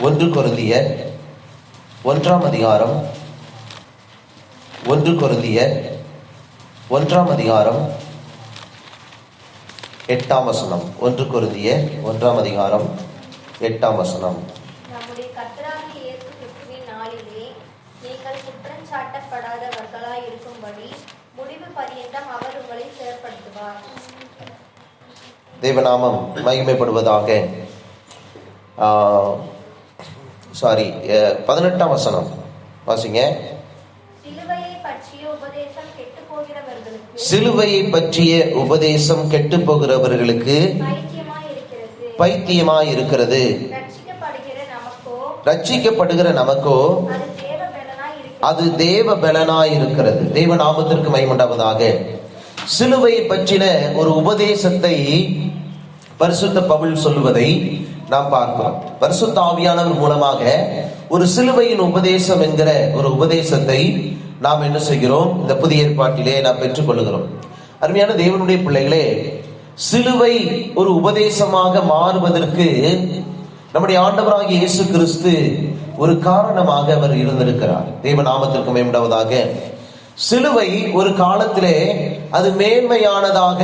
1 கொரிந்தியர் 1ஆம் அதிகாரம் 1 கொரிந்தியர் 1ஆம் அதிகாரம் 8ஆம் வசனம். 1 கொரிந்தியர் 1ஆம் அதிகாரம் 8ஆம் வசனம். நம்முடைய கர்த்தராகிய இயேசு கிறிஸ்துவின் நாளிலே நீங்கள் குற்றம் சாட்டப்படாதவர்களாய் இருக்கும்படி முடிவு பரியந்தம் அவர் உங்களை செயற்படுத்துவார். தேவநாமம் மகிமைப்படுவதாக. 18ஆம் வசனம் வாசிங்க. சிலுவையை பற்றிய உபதேசம் கெட்டு போகிறவர்களுக்கு பைத்தியமாய் இருக்கிறது. ரட்சிக்கப்படுகிற நமக்கோ அது தேவ பலனாய் இருக்கிறது. தேவ நாமத்திற்கு மகிமை உண்டாவதாக. சிலுவையை பற்றின ஒரு உபதேசத்தை பரிசுத்த பவுல் சொல்லுவதை நாம் பார்க்கிறோம். பரிசுத்த ஆவியானவர் மூலமாக ஒரு சிலுவையின் உபதேசம் என்கிற ஒரு உபதேசத்தை நாம் என்ன செய்கிறோம்? இந்த புதிய ஏற்பாட்டிலே நாம் பெற்றுக் கொள்ளுகிறோம். அருமையான தேவனுடைய பிள்ளைகளே, சிலுவை ஒரு உபதேசமாக மாறுவதற்கு நம்முடைய ஆண்டவராகிய இயேசு கிறிஸ்து ஒரு காரணமாக அவர் இருந்திருக்கிறார். தேவ நாமத்திற்கு மகிமை உண்டாவதாக. சிலுவை ஒரு காலத்திலே அது மேன்மையானதாக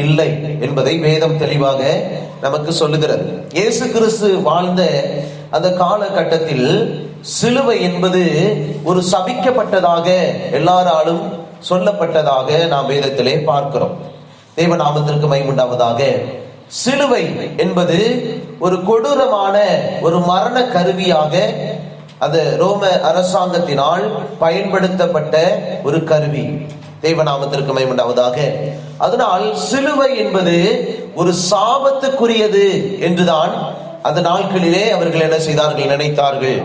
இல்லை என்பதை வேதம் தெளிவாக நமக்கு சொல்லுகிறது. இயேசு கிறிஸ்து வாழ்ந்த அந்த காலகட்டத்தில் சிலுவை என்பது ஒரு சபிக்கப்பட்டதாக எல்லாராலும் சொல்லப்பட்டதாக நாம் வேதத்திலே பார்க்கிறோம். தேவ நாமத்திற்கு மகிமை உண்டாவதாக. சிலுவை என்பது ஒரு கொடூரமான ஒரு மரண கருவியாக அது ரோம அரசாங்கத்தினால் பயன்படுத்தப்பட்ட ஒரு கருவி. தேவநாமத்திற்கு மகிமை உண்டாவதாக. அதனால் சிலுவை என்பது ஒரு சாபத்துக்குரியது என்றுதான் அந்த நாட்களிலே அவர்கள் என்ன செய்தார்கள், நினைத்தார்கள்.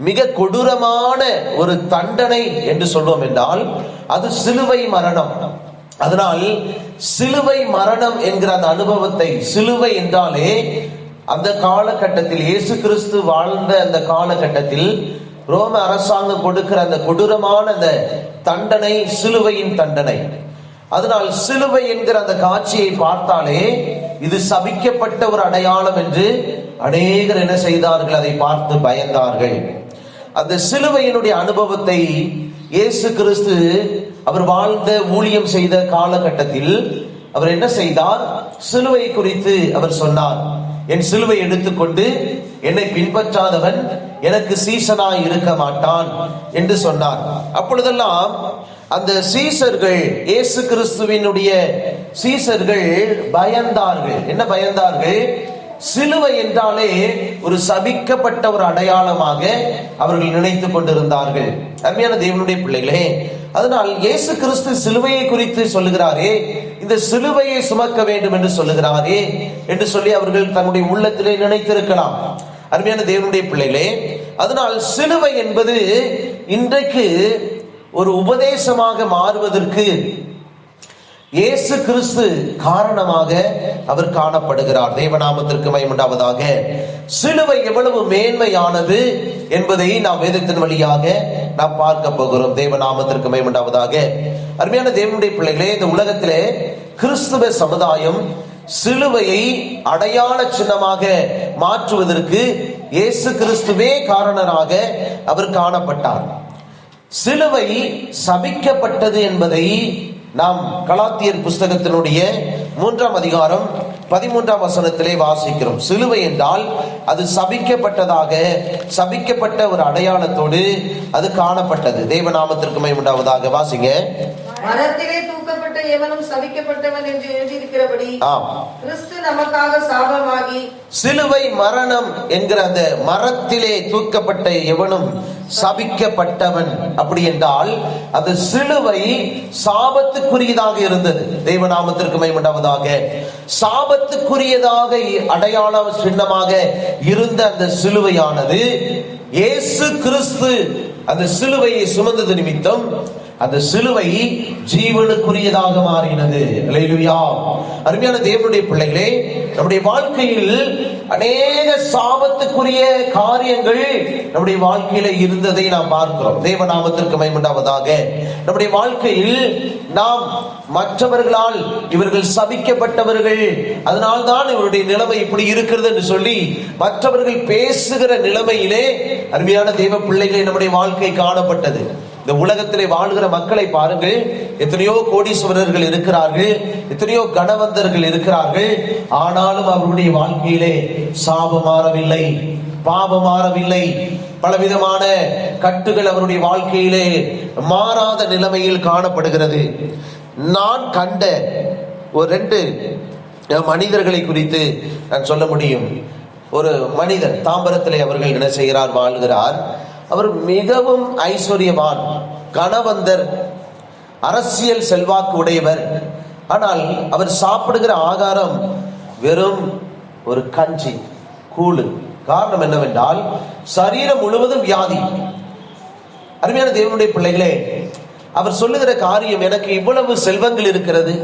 மிக கொடூரமான ஒரு தண்டனை என்று சொல்வோம் என்றால் அது சிலுவை மரணம். அதனால் சிலுவை மரணம் என்கிற அந்த அனுபவத்தை, சிலுவை என்றாலே அந்த காலகட்டத்தில் இயேசு கிறிஸ்து வாழ்ந்த அந்த காலகட்டத்தில் ரோம அரசாங்கம் கொடுக்கிற அந்த கொடூரமான அந்த தண்டனை சிலுவையின் தண்டனை. அதனால் சிலுவை என்கிற அந்த காட்சியை பார்த்தாலே இது சபிக்கப்பட்ட ஒரு அடையாளம் என்று அநேகர் என்ன செய்தார்கள், அதை பார்த்து பயந்தார்கள். அந்த சிலுவையினுடைய அனுபவத்தை இயேசு கிறிஸ்து அவர் வாழ்ந்த ஊழியம் செய்த காலகட்டத்தில் அவர் என்ன செய்தார்? சிலுவை குறித்து அவர் சொன்னார். என் சிலுவை எடுத்துக்கொண்டு என்னை பின்பற்றாதவன் எனக்கு சீசனாய் இருக்க மாட்டான் என்று சொன்னார். அப்பொழுதெல்லாம் அந்த சீசர்கள், இயேசு கிறிஸ்துவினுடைய சீசர்கள் பயந்தார்கள். என்ன பயந்தார்கள்? சிலுவை என்றாலே ஒரு சபிக்கப்பட்ட ஒரு அடையாளமாக அவர்கள் நினைத்துக் கொண்டிருந்தார்கள். அருமையான தேவனுடைய பிள்ளைகளே, அதனால் இயேசு கிறிஸ்து சிலுவையை குறித்து சொல்லுகிறாரே, இந்த சிலுவையை சுமக்க வேண்டும் என்று சொல்லுகிறாரே என்று சொல்லி அவர்கள் தன்னுடைய உள்ளத்திலே நினைத்திருக்கலாம். அருமையான தேவனுடைய பிள்ளைகளே, அதனால் சிலுவை என்பது இன்றைக்கு ஒரு உபதேசமாக மாறுவதற்கு இயேசு கிறிஸ்து காரணமாக அவர் காணப்படுகிறார். தேவநாமத்திற்கு மகிமை உண்டாவதாக. சிலுவை எவ்வளவு மேன்மையானது என்பதை நாம் வேதத்தின் வழியாக நாம் பார்க்க போகிறோம். தேவநாமத்திற்கு மகிமை உண்டாவதாக. அருமையான தேவனுடைய பிள்ளைகளே, இந்த உலகத்திலே கிறிஸ்துவ சமுதாயம் சிலுவையை அடையாள சின்னமாக மாற்றுவதற்கு இயேசு கிறிஸ்துவே காரணராக அவர் காணப்பட்டார். சிலுவை சபிக்கப்பட்டது என்பதை நாம் கலாத்தியர் புஸ்தகத்தினுடைய 3ஆம் அதிகாரம் 13ஆம் வசனத்திலே வாசிக்கிறோம். சிலுவை என்றால் அது சபிக்கப்பட்டதாக, சபிக்கப்பட்ட ஒரு அடையாளத்தோடு அது காணப்பட்டது. தேவநாமத்திற்கு மகிமை உண்டாவதாக. வாசிங்க. மரத்திலே தூக்கப்பட்ட எவனும் சபிக்கப்பட்டவன் என்று எழுதியிருக்கிறபடி கிறிஸ்து நமக்காக சாபமாகி. சிலுவை மரணம் என்கிற அந்த மரத்திலே தூக்கப்பட்ட எவனும் சபிக்கப்பட்டவன். அப்படி என்றால் அது சிலுவை சாபத்துக்குரியதாக இருந்தது. தேவநாமத்திற்கு மகிமை உண்டாவதாக. சாபத்துக்குரியதாக அடையாள சின்னமாக இருந்த அந்த சிலுவையானது இயேசு கிறிஸ்து அந்த சிலுவையை சுமந்தது நிமித்தம் அந்த சிலுவை ஜீவனுக்குரியதாக மாறினது. அல்லேலூயா. அருமையான தேவனுடைய பிள்ளைகளே, நம்முடைய வாழ்க்கையில் அநேக சாபத்துக்குரிய காரியங்கள் நம்முடைய வாழ்க்கையில இருந்ததை நாம் பார்க்கிறோம். தேவநாமத்திற்கு மகிமை உண்டாவதாக. நம்முடைய வாழ்க்கையில் நாம் மற்றவர்களால் இவர்கள் சபிக்கப்பட்டவர்கள், அதனால்தான் இவருடைய நிலைமை இப்படி இருக்கிறது என்று சொல்லி மற்றவர்கள் பேசுகிற நிலைமையிலே அருமையான தேவ பிள்ளைகளை நம்முடைய வாழ்க்கை காணப்பட்டது. இந்த உலகத்திலே வாழ்கிற மக்களை பாருங்கள். எத்தனையோ கோடீஸ்வரர்கள் இருக்கிறார்கள், எத்தனையோ கணவந்தர்கள் இருக்கிறார்கள். ஆனாலும் அவருடைய வாழ்க்கையிலே சாபம் மாறவில்லை, பாவம் மாறவில்லை. பலவிதமான கட்டுகள் அவருடைய வாழ்க்கையிலே மாறாத நிலைமையில் காணப்படுகிறது. நான் கண்ட ஒரு 2 மனிதர்களை குறித்து நான் சொல்ல முடியும். ஒரு மனிதர் தாம்பரத்திலே அவர்கள் என்ன செய்கிறார், வாழ்கிறார். அவர் மிகவும் ஐஸ்வர்யவான், கணவந்தர், அரசியல் செல்வாக்கு உடையவர். ஆனால் அவர் சாப்பிடுகிற ஆகாரம் வெறும் ஒரு கஞ்சி, கூழு. காரணம் என்னவென்றால் சரீரம் முழுவதும் வியாதி. அருமையான தேவனுடைய பிள்ளைகளே, அவர் சொல்லுகிற காரியம், எனக்கு இவ்வளவு செல்வங்கள் இருக்கிறது,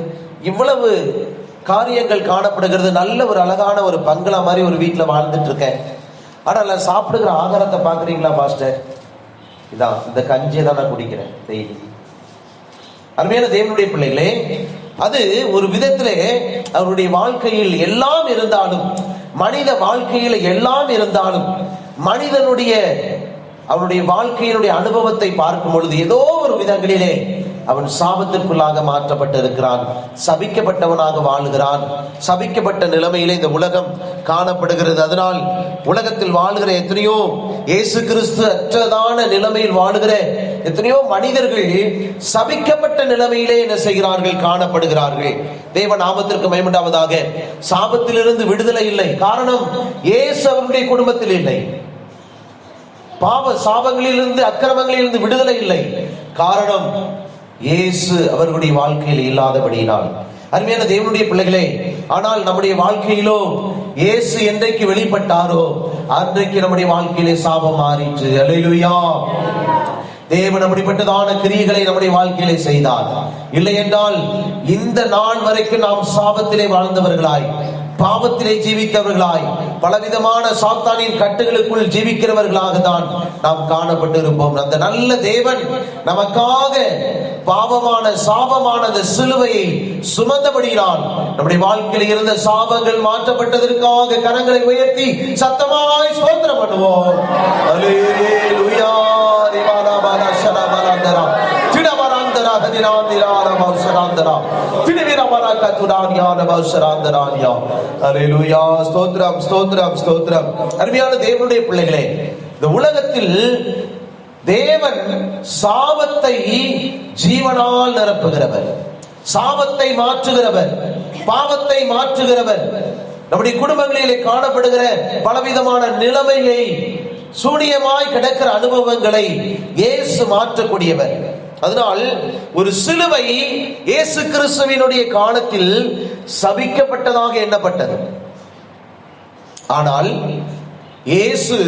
இவ்வளவு காரியங்கள் காணப்படுகிறது, நல்ல ஒரு அழகான ஒரு பங்களா மாதிரி ஒரு வீட்டில் வாழ்ந்துட்டு இருக்கேன். ஆனால் நான் சாப்பிடுகிற ஆகாரத்தை பார்க்குறீங்களா பாஸ்டர், இதான் இந்த கஞ்சியை தான் நான் குடிக்கிறேன் டெய்லி. அருமையான தேவனுடைய பிள்ளைகளே, அது ஒரு விதத்திலே அவருடைய வாழ்க்கையில் எல்லாம் இருந்தாலும், மனித வாழ்க்கையில் எல்லாம் இருந்தாலும், மனிதனுடைய அவருடைய வாழ்க்கையினுடைய அனுபவத்தை பார்க்கும் பொழுது ஏதோ ஒரு விதங்களிலே அவன் சாபத்திற்குள்ளாக மாற்றப்பட்டு இருக்கிறான், சபிக்கப்பட்டவனாக வாழுகிறான். சபிக்கப்பட்ட நிலைமையிலே இந்த உலகம் காணப்படுகிறது. அதனால் உலகத்தில் வாழ்கிற எத்தனையோ இயேசு கிறிஸ்து அற்றதான நிலைமையில் வாழுகிற எத்தனையோ மனிதர்கள் சபிக்கப்பட்ட நிலைமையிலே என்ன செய்கிறார்கள், காணப்படுகிறார்கள். தேவ நாமத்திற்கு மகிமை உண்டாவதாக. சாபத்திலிருந்து விடுதலை இல்லை. காரணம், இயேசு அவருடைய குடும்பத்தில் இல்லை. பாவ சாபங்களிலிருந்து, அக்கிரமங்களிலிருந்து விடுதலை இல்லை. காரணம், இயேசு அவர்களுடைய வாழ்க்கையில் இல்லாதபடியினால். அருமையான தேவனுடைய பிள்ளைகளே, ஆனால் நம்முடைய வாழ்க்கையிலோ இயேசு என்றைக்கு வெளிப்பட்டாரோ அன்றைக்கு நம்முடைய வாழ்க்கையிலே சாபம் மாறிற்று. அல்லேலூயா. தேவன் அப்படிப்பட்டதான கிரியைகளை நம்முடைய வாழ்க்கையிலே செய்தார். இல்லை என்றால் இந்த நாள் வரைக்கும் நாம் சாபத்திலே வாழ்ந்தவர்களாய், பாவத்திலே ஜீவித்தவர்களாய், பலவிதமான சாத்தானின் கட்டுகளுக்குள் ஜீவிக்கிறவர்களாக தான் நாம் காணப்பட்டு இருப்போம். அந்த நல்ல தேவன் நமக்காக பாவமான சாபமான அந்த சிலுவையை சுமந்தபடியால் நம்முடைய வாழ்க்கையில் இருந்த சாபங்கள் மாற்றப்பட்டதற்காக கரங்களை உயர்த்தி சத்தமாய் ஸ்தோத்திரம் பண்ணுவோம். அல்லேலூயா. அருமையான தேவனுடைய பிள்ளைகளே, இந்த உலகத்தில் தேவன் சாபத்தை ஜீவனால் நிரப்புகிறவர், சாபத்தை மாற்றுகிறவர், பாவத்தை மாற்றுகிறவர். நம்முடைய குடும்பங்களிலே காணப்படுகிற பலவிதமான நிலைமையை, சூனியமாய் கிடக்கிற அனுபவங்களை இயேசு மாற்றக்கூடியவர். அதனால் ஒரு சிலுவை இயேசு கிறிஸ்துவினுடைய காலத்தில் சபிக்கப்பட்டதாக எண்ணப்பட்டது. ஆனால் இயேசு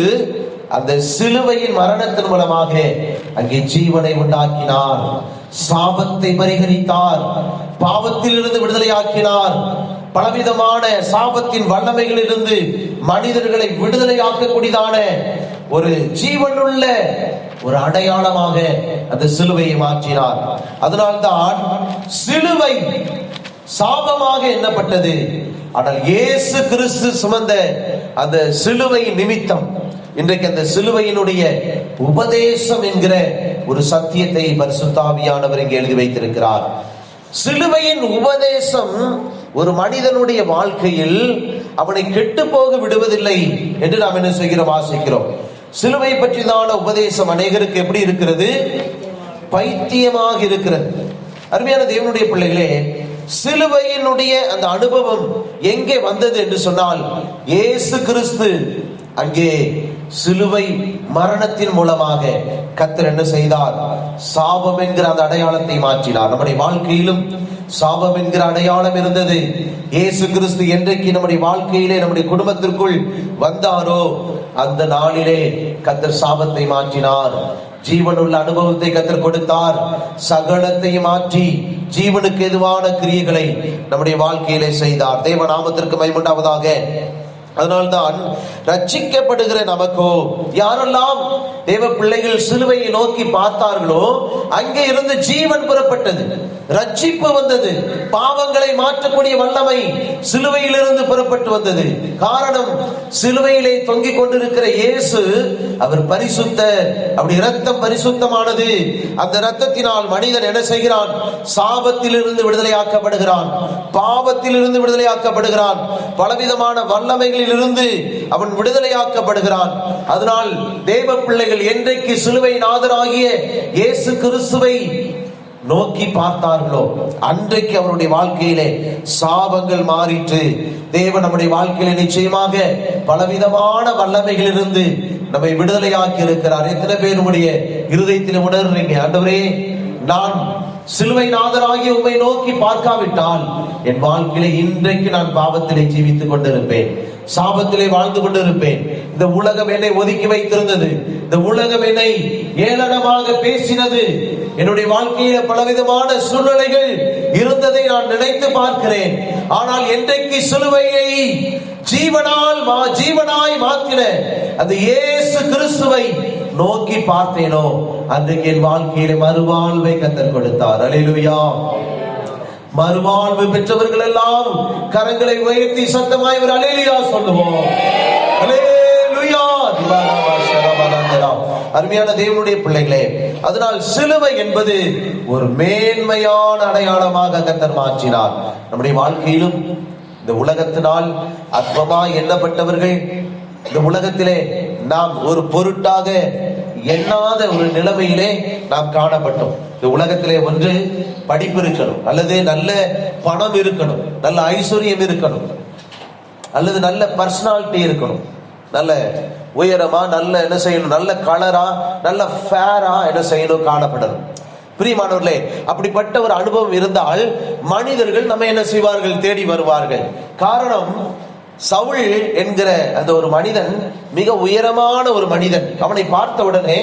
அந்த சிலுவையின் மரணத்தின் மூலமாக அங்கே ஜீவனை உண்டாக்கினார், சாபத்தை பரிகரித்தார், பாவத்தில் இருந்து விடுதலையாக்கினார். பலவிதமான சாபத்தின் வல்லமைகளிலிருந்து மனிதர்களை விடுதலையாக்கக்கூடியதான ஒரு ஜீவனுள்ள ஒரு அடையாளமாக அந்த சிலுவையை மாற்றினார். அதனால்தான் சிலுவை சாபமாக எண்ணப்பட்டது. ஆனால் இயேசு கிறிஸ்து சுமந்த அந்த சிலுவை நிமித்தம் இன்றைக்கு அந்த சிலுவையினுடைய உபதேசம் என்கிற ஒரு சத்தியத்தை பரிசுத்த ஆவியானவர் இங்கே எழுதி வைத்திருக்கிறார். சிலுவையின் உபதேசம் ஒரு மனிதனுடைய வாழ்க்கையில் அவனை கெட்டு போக விடுவதில்லை என்று நாம் என்ன செய்கிறோம், வாசிக்கிறோம். சிலுவை பற்றிதான உபதேசம் அநேகருக்கு எப்படி இருக்கிறது, பைத்தியமாக இருக்கிறது. அருமையான தேவனுடைய பிள்ளைகளே, சிலுவையினுடைய அந்த அனுபவம் எங்கே வந்தது என்று சொன்னால், இயேசு கிறிஸ்து அங்கே சிலுவை மரணத்தின் மூலமாக கர்த்தர் என்ன செய்தார், சாபம் என்கிற அந்த அடையாளத்தை மாற்றினார். நம்முடைய வாழ்க்கையிலும் சாபம் என்கிற அடையாளம் இருந்தது. இயேசு கிறிஸ்து என்றைக்கு நம்முடைய வாழ்க்கையிலே நம்முடைய குடும்பத்திற்குள் வந்தாரோ அந்த நாளிலே கர்த்தர் சாபத்தை மாற்றினார், ஜீவனுள்ள அனுபவத்தை கர்த்தர் கொடுத்தார். சகலத்தை மாற்றி ஜீவனுக்கு எதுவான கிரியைகளை நம்முடைய வாழ்க்கையிலே செய்தார். தேவ நாமத்திற்கு மகிமை உண்டாவதாக. அதனால்தான் ரட்சிக்கப்படுகிற நமக்கோ, யாரெல்லாம் தேவ பிள்ளைகள் சிலுவையை நோக்கி பார்த்தார்களோ அங்கே இருந்து ஜீவன் புறப்பட்டது, ரட்சிப்பு வந்தது, பாவங்களை மாற்றக்கூடிய வல்லமை சிலுவையிலிருந்து புறப்பட்டு வந்தது. காரணம், சிலுவையிலே தொங்கிக் கொண்டிருக்கிற இயேசு அவர் பரிசுத்தர். அப்படி இரத்தம் பரிசுத்தமானது. அந்த இரத்தத்தினால் மனிதன் என்ன செய்கிறான்? சாபத்திலிருந்து விடுதலையாக்கப்படுகிறான், பாவத்திலிருந்து விடுதலையாக்கப்படுகிறான், பலவிதமான வல்லமைகளில் இருந்து அவன் விடுதலையாக்கப்படுகிறான். அதனால் தேவ பிள்ளைகள் என்றைக்கு சிலுவை நாதராகிய இயேசு கிறிஸ்துவை நோக்கி பார்த்தார்களோ அன்றைக்கு அவருடைய வாழ்க்கையிலே சாபங்கள் மாறிற்று. தேவன் நம்முடைய வாழ்க்கையிலே நிச்சயமாக பலவிதமான வல்லமைகள் இருந்து நம்மை விடுதலையாக்கி இருக்கிறார். எத்தனை பேர் நம்முடைய இருதயத்தில் உணர்றீங்க, ஆண்டவரே, நான் சிலுவை நாதராகிய உம்மை நோக்கி பார்க்காவிட்டால் என் வாழ்க்கையிலே இன்றைக்கு நான் பாவத்திலே ஜீவித்துக் கொண்டிருப்பேன், சாபத்திலே வாழ்ந்து கொண்டிருப்பேன். இந்த உலகம் என்னை ஒதுக்கி வைத்திருந்தது, இந்த உலகம் என்னை ஏளனமாக பேசினது, என்னுடைய வாழ்க்கையில பலவிதமான சூழ்நிலைகள் இருந்ததை நான் நினைத்து பார்க்கிறேன். ஆனால் என்றைக்கு சிலுவையை ஜீவனாய் மாற்றின அந்த இயேசு கிறிஸ்துவை நோக்கி பார்த்தேனோ அன்றைக்கு என் வாழ்க்கையில மறுவாழ்வை கர்த்தர் கொடுத்தார். அல்லேலூயா. மறுவாழ்வு பெற்றவர்கள் எல்லாம் கரங்களை உயர்த்தி சத்தமாய் ஒரு அல்லேலூயா சொல்லுவோம். அல்லேலூயா. அருமையான தேவனுடைய பிள்ளைகளே, அதனால் சிலுவை என்பது ஒரு மேன்மையான அடையாளமாக கர்த்தர் மாற்றினார். நம்முடைய வாழ்க்கையிலும் இந்த உலகத்தினால் அற்பமாய் எண்ணப்பட்டவர்கள், இந்த உலகத்திலே நாம் ஒரு பொருட்டாக எண்ணாத ஒரு நிலைமையிலே நாம் காணப்பட்டோம். இந்த உலகத்திலே ஒன்று படிப்பு இருக்கணும், அல்லது நல்ல பணம் இருக்கணும், நல்ல ஐஸ்வர்யம் இருக்கணும், அல்லது நல்ல பர்சனாலிட்டி இருக்கணும், நல்ல உயரமா, நல்ல என்ன செய்யணும், நல்ல கலரா, நல்ல ஃபேரா என்ன செய்யணும், காணப்படணும். பிரியமானவர்களே, அப்படிப்பட்ட ஒரு அனுபவம் இருந்தால் மனிதர்கள் நம்ம என்ன செய்வார்கள், தேடி வருவார்கள். காரணம், சவுல் என்கிற அந்த ஒரு மனிதன் மிக உயரமான ஒரு மனிதன். அவனை பார்த்த உடனே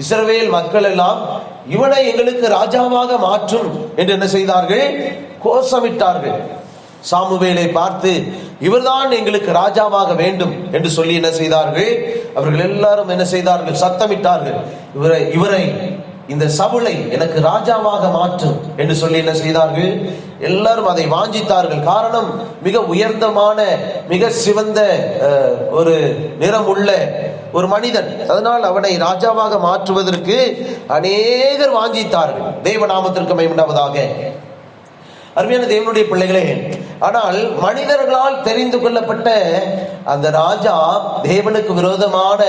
இஸ்ரவேல் மக்கள் எல்லாம் இவனை எங்களுக்கு ராஜாவாக மாற்றும் என்று என்ன செய்தார்கள், கோஷமிட்டார்கள். சாமுவேலை பார்த்து இவர்தான் எங்களுக்கு ராஜாவாக வேண்டும் என்று சொல்லி என்ன செய்தார்கள், அவர்கள் எல்லாரும் என்ன செய்தார்கள், சத்தமிட்டார்கள், இவரை இந்த சவுலை எனக்கு ராஜாவாக மாற்றும் என்று சொல்லி என்ன செய்தார்கள், எல்லாரும் அதை வாஞ்சித்தார்கள். காரணம், மிக உயர்ந்தமான, மிக சிவந்த ஒரு நிறம் உள்ள ஒரு மனிதன். அதனால் அவனை ராஜாவாக மாற்றுவதற்கு அநேகர் வாஞ்சித்தார்கள். தேவநாமத்திற்கு மகிமை உண்டாவதாக. அருமையான தேவனுடைய பிள்ளைகளே, ஆனால் மனிதர்களால் தெரிந்து கொள்ளப்பட்ட அந்த ராஜா தேவனுக்கு விரோதமான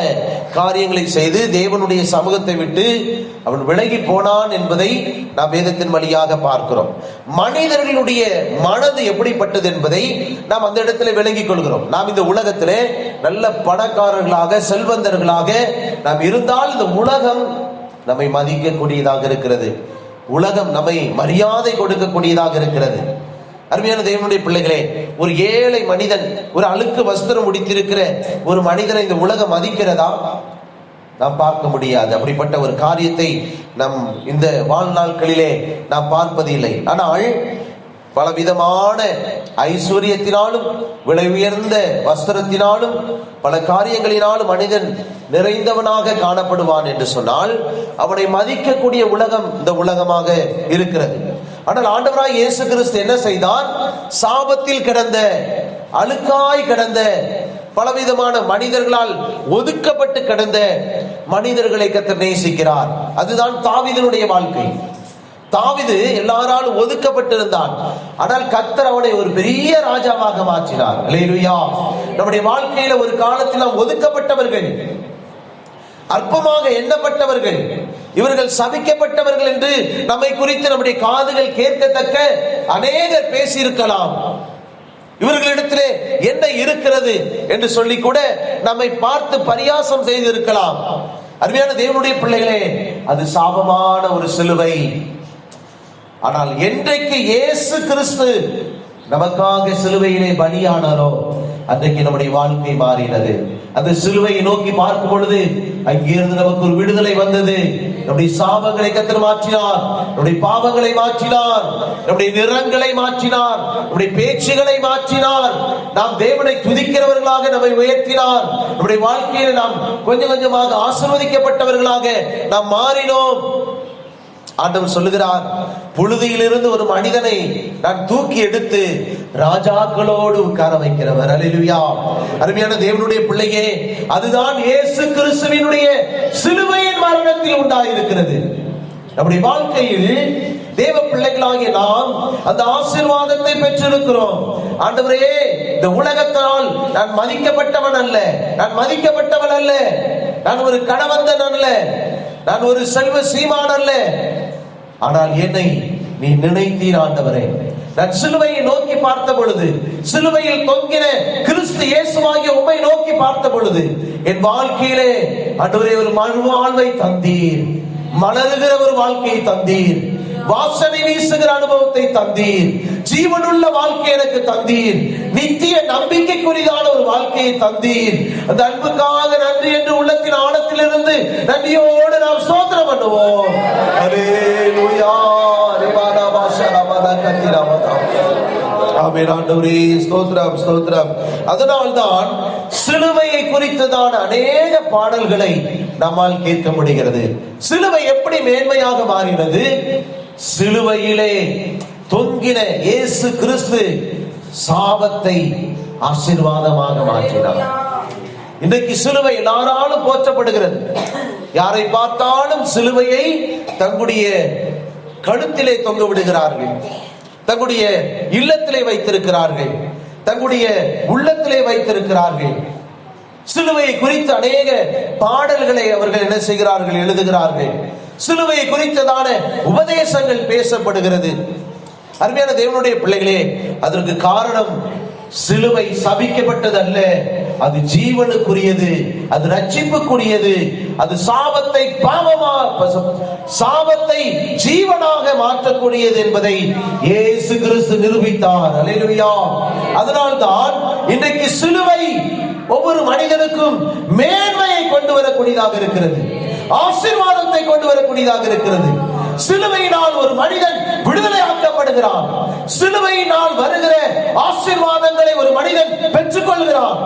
காரியங்களை செய்து தேவனுடைய சமூகத்தை விட்டு அவன் விலகி போனான் என்பதை நாம் வேதத்தின் வழியாக பார்க்கிறோம். மனிதர்களுடைய மனது எப்படிப்பட்டது என்பதை நாம் அந்த இடத்துல விளங்கிக் கொள்கிறோம். நாம் இந்த உலகத்திலே நல்ல பணக்காரர்களாக, செல்வந்தர்களாக நாம் இருந்தால் இந்த உலகம் நம்மை மதிக்கக்கூடியதாக இருக்கிறது, உலகம் நம்மை மரியாதை கொடுக்கக்கூடியதாக இருக்கிறது. அருமையான தேவனுடைய பிள்ளைகளே, ஒரு ஏழை மனிதன், ஒரு அழுக்கு வஸ்திரம் உடுத்திருக்கிற ஒரு மனிதனை இந்த உலகம் மதிக்கிறதா? நாம் பார்க்க முடியாது. அப்படிப்பட்ட ஒரு காரியத்தை நம் இந்த வாழ்நாட்களிலே நாம் பார்ப்பது இல்லை. ஆனால் பலவிதமான ஐஸ்வர்யத்தினாலும், விலை உயர்ந்த வஸ்திரத்தினாலும், பல காரியங்களினாலும் மனிதன் நிறைந்தவனாக காணப்படுவான் என்று சொன்னால் அவனை மதிக்கக்கூடிய உலகம் இந்த உலகமாக இருக்கிறது. ஆனால் ஆண்டவராய் இயேசு கிறிஸ்து என்ன செய்தார், சாபத்தில் கிடந்த, அழுக்காய் கிடந்த, பலவிதமான மனிதர்களால் ஒதுக்கப்பட்டு கிடந்த மனிதர்களை கர்த்தர் நேசிக்கிறார். அதுதான் தாவீதினுடைய வாழ்க்கை. தாவீது எல்லாராலும் ஒதுக்கப்பட்டிருந்தான், ஆனால் கர்த்தர் அவனை ஒரு பெரிய ராஜாவாக மாற்றினார். அல்லேலூயா. நம்முடைய வாழ்க்கையில ஒரு காலத்தில் நாம் ஒதுக்கப்பட்டவர்கள், அற்பமாக எண்ணப்பட்டவர்கள், இவர்கள் சபிக்கப்பட்டவர்கள் என்று நம்மை குறித்து நம்முடைய காதுகள் கேட்கத்தக்க அநேகர் பேசியிருக்கலாம். இவர்களிடத்திலே என்ன இருக்கிறது என்று சொல்லி கூட நம்மை பார்த்து பரியாசம் செய்திருக்கலாம். அருமையான தேவனுடைய பிள்ளைகளே, அது சாபமான ஒரு சிலுவை. ஆனால் என்றைக்கு இயேசு கிறிஸ்து நமக்காக சிலுவையிலே பலியானாரோ, அன்றைக்கு நம்முடைய வாழ்க்கை மாறினது. அந்த சிலுவையை நோக்கி பார்க்கும் பொழுது அங்கிருந்து நமக்கு ஒரு விடுதலை வந்தது. நம்முடைய சாபங்களை கர்த்தர் மாற்றினார், நம்முடைய பாவங்களை மாற்றினார், நம்முடைய நிறங்களை மாற்றினார், நம்முடைய பேச்சுகளை மாற்றினார். நாம் தேவனை துதிக்கிறவர்களாக நம்மை உயர்த்தினார். நம்முடைய வாழ்க்கையில் நாம் கொஞ்சம் கொஞ்சமாக ஆசீர்வதிக்கப்பட்டவர்களாக நாம் மாறினோம். ஆண்டவர் சொல்லுகிறார், புழுதியிலிருந்து ஒரு மனிதனை நான் தூக்கி எடுத்து ராஜாக்களோடு உட்கார வைக்கிறவர். அல்லேலூயா. அருமையான தேவனுடைய பிள்ளையே, அதுதான் இயேசு கிறிஸ்துவினுடைய சிலுவையின் மரணத்தில் உண்டாயிருக்கிறது. நம்முடைய வாழ்க்கையில் தேவ பிள்ளைகளாகிய நாம் அந்த ஆசீர்வாதத்தை பெற்றிருக்கிறோம். ஆண்டவரே, இந்த உலகத்தால் நான் மதிக்கப்பட்டவன் அல்ல, நான் மதிக்கப்பட்டவன் அல்ல, நான் ஒரு கணவந்தன் அல்ல, நான் ஒரு செல்வ சீமான் அல்ல, ஆனால் என்னை நீ நினைத்தீர் ஆண்டவரே. நான் சிலுவையை நோக்கி பார்த்த பொழுது, சிலுவையில் தொங்கின கிறிஸ்து இயேசுவாகிய உம்மை நோக்கி பார்த்த பொழுது என் வாழ்க்கையிலே ஆண்டவரே ஒரு மறுவாழ்வை தந்தீர், மலருகிற ஒரு வாழ்க்கையை தந்தீர், வாசனை வீசுகிற அனுபவத்தை தந்தீர், ஜீவனுள்ள வாழ்க்கை எனக்கு தந்தீர், நித்திய நம்பிக்கைக்குரியதான ஒரு வாழ்க்கையை தந்தீர். அந்த அன்புக்காக நன்றி என்று உள்ளத்தின் ஆழத்திலிருந்து நன்றியோடு நாம் ஸ்தோத்திரம் பண்ணுவோம். அல்லேலூயா. ஆமென். ஆண்டவரே ஸ்தோத்திரம், ஸ்தோத்திரம். அதனால்தான் சிலுவையை குறித்ததான அநேக பாடல்களை நம்மால் கேட்க முடிகிறது. சிலுவை எப்படி மேன்மையாக மாறினது? சிலுவையிலே தொங்கின இயேசு கிறிஸ்து சாபத்தை ஆசீர்வாதமாக மாற்றினார். இன்றைக்கு சிலுவை எல்லாராலும் போற்றப்படுகிறது. யாரை பார்த்தாலும் சிலுவையை தங்களுடைய கழுத்திலே தொங்க விடுகிறார்கள், தங்களுடைய இல்லத்திலே வைத்திருக்கிறார்கள், தங்களுடைய உள்ளத்திலே வைத்திருக்கிறார்கள். சிலுவையை குறித்து அநேக பாடல்களை அவர்கள் என்ன செய்கிறார்கள்? எழுதுகிறார்கள். சிலுவையை குறித்ததான உபதேசங்கள் பேசப்படுகிறது. அருமையான தேவனுடைய பிள்ளைகளே, அதற்கு காரணம் சிலுவை சபிக்கப்பட்டது அல்ல, அது ஜீவனுக்குரியது, அது ரட்சிப்புக்குரியது, அது சாபத்தை சாபத்தை ஜீவனாக மாற்றக்கூடியது என்பதை இயேசு கிறிஸ்து நிரூபித்தார். அல்லேலூயா. அதனால்தான் இன்றைக்கு சிலுவை ஒவ்வொரு மனிதனுக்கும் மேன்மையை கொண்டு வரக்கூடியதாக இருக்கிறது, ஆசீர்வாதத்தை கொண்டு வரக்கூடியதாக இருக்கிறது. சிலுவையினால் ஒரு மனிதன் விடுதலை ஆக்கப்படுகிறான். சிலுவையினால் வருகிற ஆசீர்வாதங்களை ஒரு மனிதன் பெற்றுக் கொள்கிறான்.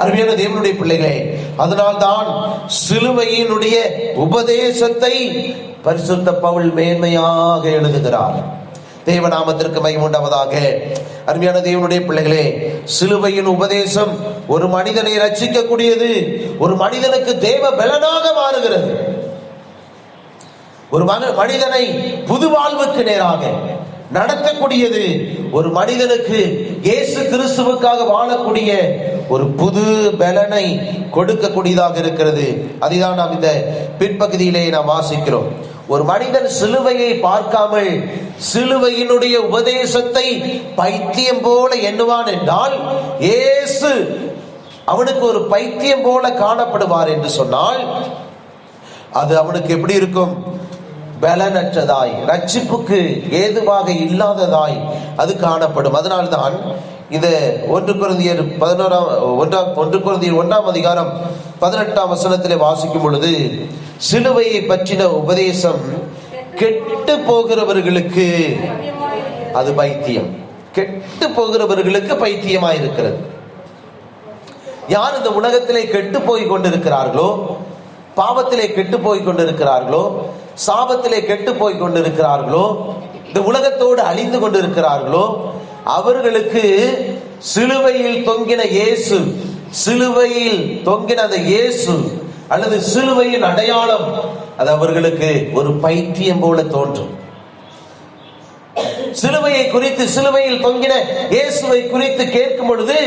அருமையான தேவனுடைய பிள்ளைகளே, அதனால்தான் சிலுவையினுடைய உபதேசத்தை பரிசுத்த பவுல் மேன்மையாக எழுதுகிறார். தேவநாமத்திற்கு மகிமை உண்டாவதாக. அருமையான தேவனுடைய பிள்ளைகளே, சிலுவையின் உபதேசம் ஒரு மனிதனை ரட்சிக்கக்கூடியது, ஒரு மனிதனுக்கு தேவ பலனாக மாறுகிறது, ஒரு மனிதனை புது வாழ்வுக்கு நேராக நடத்தக்கூடியது, ஒரு மனிதனுக்கு இயேசு கிறிஸ்துவுக்காக வாழக்கூடிய ஒரு புது பலனை கொடுக்கக்கூடியதாக இருக்கிறது. அதைதான் நாம் இந்த பிற்பகுதியிலே நாம் வாசிக்கிறோம். ஒரு மனிதன் சிலுவையை பார்க்காமல் சிலுவையினுடைய உபதேசத்தை பைத்தியம் போல எண்ணுவான் என்றால், இயேசு அவனுக்கு ஒரு பைத்தியம் போல காணப்படுவார் என்று சொன்னால், அது அவனுக்கு எப்படி இருக்கும்? பலனற்றதாய், ரட்சிப்புக்கு ஏதுவாக இல்லாததாய் அது காணப்படும். அதனால்தான் இந்த 1 கொரிந்தியர் 1 அதிகாரம் 18 வசனத்திலே வாசிக்கும் பொழுது, சிலுவையை பற்றின உபதேசம் கெட்டு போகிறவர்களுக்கு அது பைத்தியம், கெட்டு போகிறவர்களுக்கு பைத்தியமாய் இருக்கிறது. யார் இந்த உலகத்திலே கெட்டு போய் கொண்டிருக்கிறார்களோ, பாவத்திலே கெட்டு போய் கொண்டிருக்கிறார்களோ, சாபத்திலே கெட்டு போய் கொண்டிருக்கிறார்களோ, இந்த உலகத்தோடு அழிந்து கொண்டிருக்கிறார்களோ, அவர்களுக்கு சிலுவையில் தொங்கின இயேசு, சிலுவையில் தொங்கின அந்த இயேசு அல்லது சிலுவையின் அடையாளம் அது அவர்களுக்கு ஒரு பைத்தியம் போல தோன்றும். சிலுவையை குறித்து, சிலுவையில் தொங்கின இயேசுவை குறித்து கேட்கும் பொழுது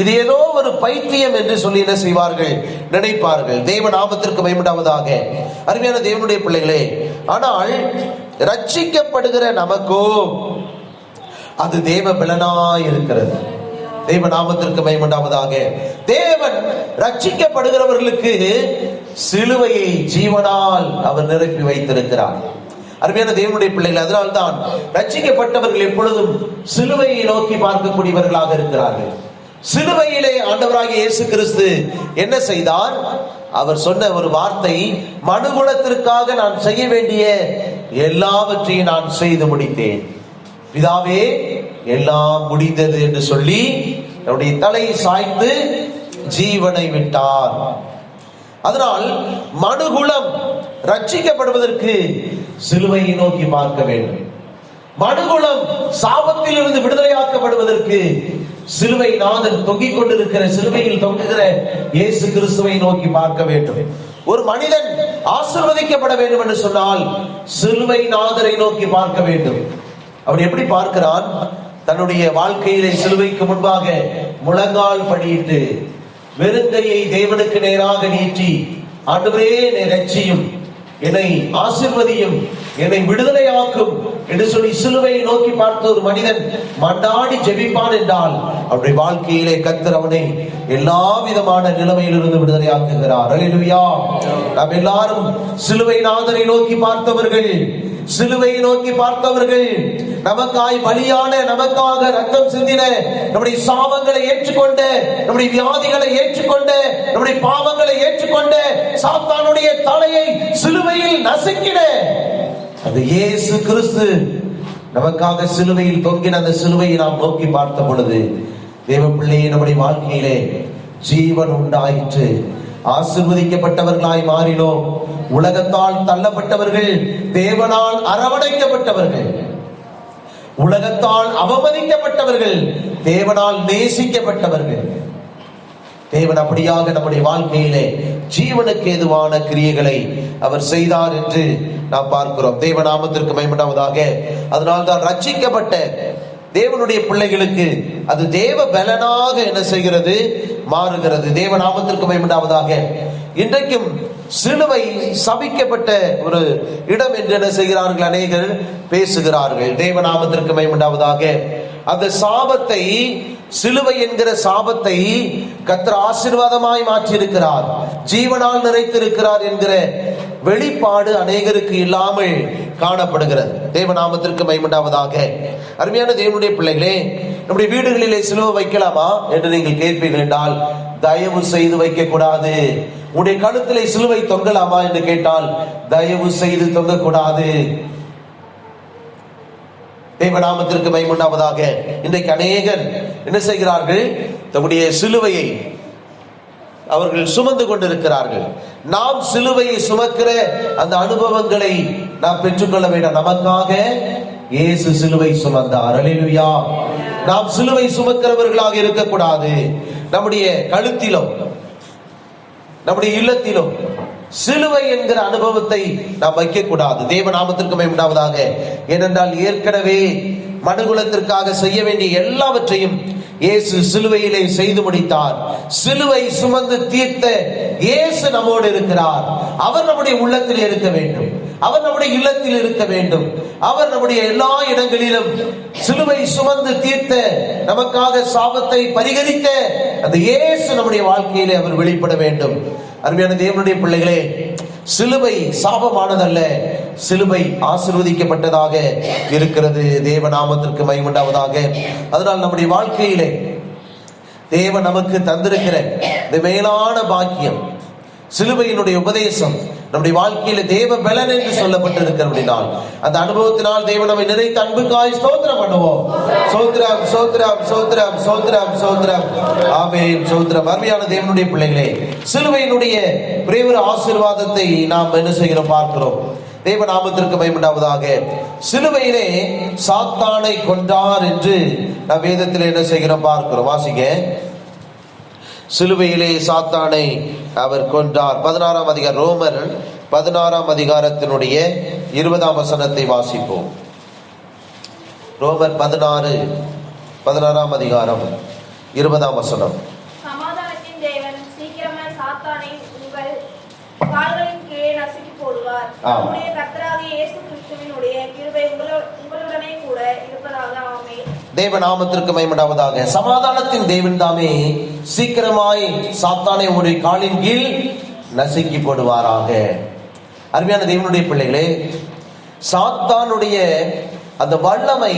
இது ஏதோ ஒரு பைத்தியம் என்று சொல்லி என்ன செய்வார்கள்? நினைப்பார்கள். தேவ நாமத்திற்கு மகிமை உண்டாவதாக. அருமையான தேவனுடைய பிள்ளைகளே, ஆனால் ரட்சிக்கப்படுகிற நமக்கோ அது தேவ பலனாய் இருக்கிறது. தேவ நாமத்திற்கு மகிமை உண்டாவதாக. தேவன் ரட்சிக்கப்படுகிறவர்களுக்கு சிலுவையை ஜீவனால் அவர் நிரப்பி வைத்திருக்கிறார். அருமையான தேவனுடைய பிள்ளைகள், அதனால்தான் ரட்சிக்கப்பட்டவர்கள் எப்பொழுதும் சிலுவையை நோக்கி பார்க்கக்கூடியவர்களாக இருக்கிறார்கள். சிலுவையிலே ஆண்டவராகிய இயேசு கிறிஸ்து என்ன செய்தார்? அவர் சொன்ன ஒரு வார்த்தை, மனுகுலத்திற்காக நான் செய்ய வேண்டிய எல்லாவற்றையும் நான் செய்து முடித்தேன், பிதாவே எல்லாம் முடிந்தது என்று சொல்லி அவருடைய தலையை சாய்த்து ஜீவனை விட்டார். அதனால் மனுகுலம் ரட்சிக்கப்படுவதற்கு சிலுவையை நோக்கி பார்க்க வேண்டும். மனுகுலம் சாபத்தில் இருந்து விடுதலையாக்கப்படுவதற்கு சிலுவை நாதன் தொங்கிக் கொண்டிருக்கிற, சிலுவையில் தொங்குகிற இயேசு கிறிஸ்துவை நோக்கி பார்க்க வேண்டும். ஒரு மனிதன் ஆசீர்வதிக்கப்பட வேண்டும் என்று சொன்னால் சிலுவை நாதரை நோக்கி பார்க்க வேண்டும். அவன் எப்படி பார்க்கிறான்? தன்னுடைய வாழ்க்கையிலே சிலுவைக்கு முன்பாக முழங்கால் படியிட்டு வெறுங்கையை தேவனுக்கு நேராக நீட்டி, ஆண்டவரே என்னை ரட்சியும், என்னை ஆசீர்வதியும், என்னை விடுதலையாக்கும் என்று சொல்லி சிலுவையை நோக்கி பார்த்த ஒரு மனிதன் மண்டாடி ஜெபிப்பான் என்றால் அவருடைய வாழ்க்கையிலே கர்த்தர் அவனை எல்லா விதமான நிலைமையிலிருந்து விடுதலையாக்குகிறார். அல்லேலூயா. நாம் எல்லாரும் சிலுவை நாதரை நோக்கி பார்த்தவர்கள், சிலுவையை நோக்கி பார்த்தவர்கள், நமக்காய் பலியான, நமக்காக ரத்தம் சிந்தின, நம்முடைய சாபங்களை ஏற்றுக்கொண்ட, நம்முடைய வியாதிகளை ஏற்றுக்கொண்ட, நம்முடைய பாவங்களை ஏற்றுக்கொண்ட, சாத்தானுடைய தலையை சிலுவையில் நசுக்கின அந்த இயேசு கிறிஸ்து நமக்காக சிலுவையில் தொங்கின அந்த சிலுவையை நாம் நோக்கி பார்த்த பொழுது தேவ பிள்ளையை நம்முடைய வாழ்க்கையிலே ஜீவன் உண்டாயிற்று. ஆசீர்வதிக்கப்பட்டவர்களாய் மாறினோம். உலகத்தால் தள்ளப்பட்டவர்கள் தேவனால் அரவணைக்கப்பட்டவர்கள், உலகத்தால் அவமதிக்கப்பட்டவர்கள் தேவனால் நேசிக்கப்பட்டவர்கள். தேவன் அப்படியாக நம்முடைய வாழ்க்கையிலே ஜீவனுக்கு ஏதுவான கிரியைகளை அவர் செய்தார் என்று நாம் பார்க்கிறோம். தேவ நாமத்திற்கு மகிமை உண்டாவதாக. அதனால்தான் ரட்சிக்கப்பட்ட தேவனுடைய பிள்ளைகளுக்கு அது தேவ பலனாக என்ன செய்கிறது? மாறுகிறது. தேவ நாமத்திற்கு மகிமை உண்டாவதாக. இன்றைக்கும் சிலுவை சபிக்கப்பட்ட ஒரு இடம் என்று என்ன செய்கிறார்கள்? அநேகர் பேசுகிறார்கள். தேவ நாமத்திற்கு மகிமை உண்டாவதாக. அந்த சாபத்தை, சிலுவை என்கிற சாபத்தை கர்த்தர் ஆசீர்வாதமாய் மாற்றி இருக்கிறார், ஜீவனால் நிறைத்திருக்கிறார் என்கிற வெளிப்பாடு அநேகருக்கு இல்லாமல் காணப்படுகிறது. தேவ நாமத்திற்கு மகிமை உண்டாவதாக. அருமையான தேவனுடைய பிள்ளைகளே, நம்முடைய வீடுகளிலே சிலுவை வைக்கலாமா என்று நீங்கள் கேட்பீர்கள் என்றால் தயவு செய்து வைக்க கூடாது. உடைய கழுத்திலே சிலுவை தொங்கலாமா என்று கேட்டால் தயவு செய்து தொங்கக்கூடாது. தேவநாமத்திற்கு மகிமை உண்டாவதாக. இன்றைக்கு அநேகர் என்ன செய்கிறார்கள்? தம்முடைய சிலுவையை அவர்கள் சுமந்து கொண்டிருக்கிறார்கள். நாம் சிலுவையை சுமக்கிற அந்த அனுபவங்களை நாம் பெற்றுக்கொள்ள வேண்டாம். நமக்காக இயேசு சிலுவை சுமந்தார். அல்லேலூயா. நாம் சிலுவை சுமக்கிறவர்களாக இருக்கக்கூடாது. நம்முடைய கழுத்திலும் நம்முடைய இல்லத்திலும் சிலுவை என்கிற அனுபவத்தை நாம் வைக்க கூடாது. தேவ நாமத்திற்கு மகிமை உண்டாவதாக. ஏனென்றால் ஏற்கனவே மனுகுலத்திற்காக செய்ய வேண்டிய எல்லாவற்றையும் இயேசு சிலுவையிலே செய்து முடித்தார். சிலுவை சுமந்து தீர்த்த இயேசு நம்மோடு இருக்கிறார். அவர் நம்முடைய உள்ளத்தில் இருக்க வேண்டும், அவர் நம்முடைய இல்லத்தில் இருக்க வேண்டும். அவர் நம்முடைய எல்லா இடங்களிலும் சிலுவை சுமந்து தீர்த்த, நமக்காக சாபத்தை பரிகரித்த அந்த இயேசு நம்முடைய வாழ்க்கையிலே அவர் வெளிப்பட வேண்டும். அருமையான தேவனுடைய பிள்ளைகளே, சிலுவை சாபமானதல்ல, சிலுவை ஆசீர்வதிக்கப்பட்டதாக இருக்கிறது. தேவ நாமத்திற்கு மகிமை உண்டாவதாக. அதனால் நம்முடைய வாழ்க்கையிலே தேவன் நமக்கு தந்திருக்கிற இந்த மேலான பாக்கியம், சிலுவையினுடைய உபதேசம் நம்முடைய வாழ்க்கையில தேவ பலன் என்று சொல்லப்பட்டிருக்கிறபடினால் அந்த அனுபவத்தினால் தேவன் நம்மை நிறைத்த அன்புக்காய் ஸ்தோத்திரம் பண்ணுவோம். ஸ்தோத்திரம், ஸ்தோத்திரம், ஸ்தோத்திரம், ஸ்தோத்திரம், ஸ்தோத்திரம். ஆமென், ஸ்தோத்திரம். அருமையான தேவனுடைய பிள்ளைகளே, சிலுவையினுடைய ஒரே ஒரு ஆசீர்வாதத்தை நாம் என்ன செய்கிறோம்? பார்க்கிறோம். தேவ நாமத்திற்கு மகிமை உண்டாவதாக. சிலுவையிலே சாத்தானை கொன்றார் என்று நாம் வேதத்தில் என்ன செய்கிறோம்? பார்க்கிறோம். வாசிங்க. சிலுவையிலே சாத்தானை அவர் கொன்றார். 16ஆம் அதிகாரம், ரோமர் 16ஆம் அதிகாரத்தினுடைய 20ஆம் வசனத்தை வாசிப்போம். ரோமர் 16ஆம் அதிகாரம் 20ஆம் வசனம். சமாதானத்தின் தேவன் சீக்கிரமாய் சாத்தானை உங்கள் கால்களின் கீழே நசுக்கி போடுவார். நம்முடைய கர்த்தராகிய இயேசு கிறிஸ்துவினுடைய கிருபை உங்களுடனே கூட இருப்பதாக. ஆமென். தேவ நாமத்திற்கு மகிமை உண்டாவதாக. சமாதானத்தின் தேவன் தாமே சீக்கிரமாய் சாத்தானை உங்களுடைய காலின் கீழ் நசுக்கி போடுவாராக. அருமையான தேவனுடைய பிள்ளைகளே, சாத்தானுடைய அந்த வல்லமை